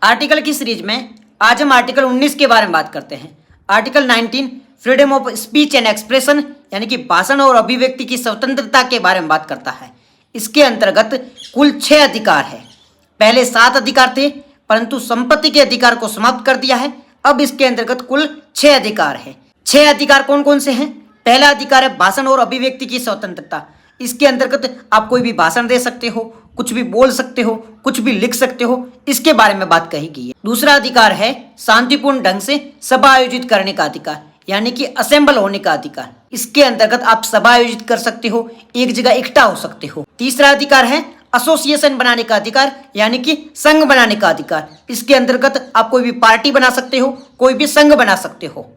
Article की series में आज हम आर्टिकल 19 के बारे में बात करते हैं। Article 19 freedom of speech and expression यानी कि भाषण और अभिव्यक्ति की स्वतंत्रता के बारे में बात करता है। इसके अंतर्गत कुल 6 अधिकार है। पहले 7 अधिकार थे, परंतु संपत्ति के अधिकार को समाप्त कर दिया है। अब इसके अंतर्गत कुल 6 अधिकार है। 6 अधिकार कौन कौन से हैं? पहला अधिकार है भाषण और अभिव्यक्ति की स्वतंत्रता। इसके अंतर्गत आप कोई भी भाषण दे सकते हो, कुछ भी बोल सकते हो, कुछ भी लिख सकते हो, इसके बारे में बात कही गई है। दूसरा अधिकार है शांतिपूर्ण ढंग से सभा आयोजित करने का अधिकार, यानी कि असेंबल होने का अधिकार। इसके अंतर्गत आप सभा आयोजित कर सकते हो, एक जगह इकट्ठा हो सकते हो। तीसरा अधिकार है एसोसिएशन बनाने का अधिकार, यानी कि संघ बनाने का अधिकार। इसके अंतर्गत आप कोई भी पार्टी बना सकते हो, कोई भी संघ बना सकते हो।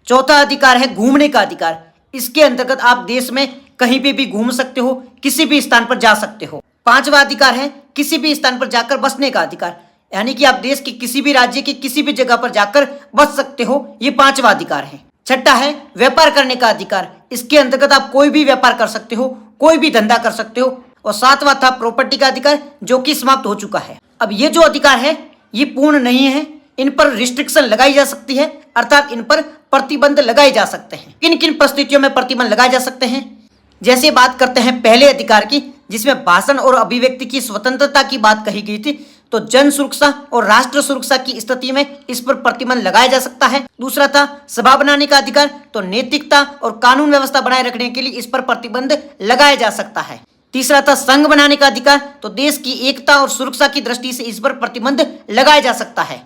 चौथा अधिकार है घूमने का अधिकार। इसके अंतर्गत आप देश में कहीं पे भी घूम सकते हो, किसी भी स्थान पर जा सकते हो। पांचवा अधिकार है किसी भी स्थान पर जाकर बसने का अधिकार, यानी कि आप देश के किसी भी राज्य की किसी भी जगह पर जाकर बस सकते हो। ये पांचवा अधिकार है। छठा है व्यापार करने का अधिकार। इसके अंतर्गत आप कोई भी व्यापार कर सकते हो, कोई भी धंधा कर सकते हो। और सातवां था प्रॉपर्टी का अधिकार, जो कि समाप्त हो चुका है। अब ये जो अधिकार है ये पूर्ण नहीं है, इन पर रिस्ट्रिक्शन लगाई जा सकती है, अर्थात इन पर प्रतिबंध लगाए जा सकते हैं। किन किन परिस्थितियों में प्रतिबंध लगाए जा सकते हैं? जैसे बात करते हैं पहले अधिकार की, जिसमें भाषण और अभिव्यक्ति की स्वतंत्रता की बात कही गई थी, तो जन सुरक्षा और राष्ट्र सुरक्षा की स्थिति में इस पर प्रतिबंध लगाया जा सकता है। दूसरा था सभा बनाने का अधिकार, तो नैतिकता और कानून व्यवस्था बनाए रखने के लिए इस पर प्रतिबंध लगाया जा सकता है। तीसरा था संघ बनाने का अधिकार, तो देश की एकता और सुरक्षा की दृष्टि से इस पर प्रतिबंध लगाया जा सकता है।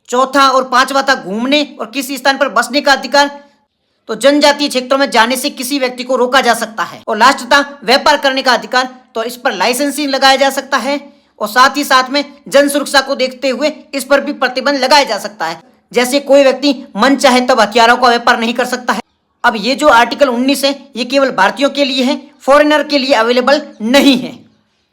चौथा और पांचवा था घूमने और किसी स्थान पर बसने का अधिकार, तो जनजातीय क्षेत्रों में जाने से किसी व्यक्ति को रोका जा सकता है। और लास्ट था व्यापार करने का अधिकार, तो इस पर लाइसेंसिंग लगाया जा सकता है। और साथ ही साथ में जन सुरक्षा को देखते हुए इस पर भी प्रतिबंध लगाया जा सकता है। जैसे कोई व्यक्ति मन चाहे तब हथियारों का व्यापार नहीं कर सकता है। अब ये जो आर्टिकल 19 है ये केवल भारतीयों के लिए है, फॉरेनर के लिए अवेलेबल नहीं है।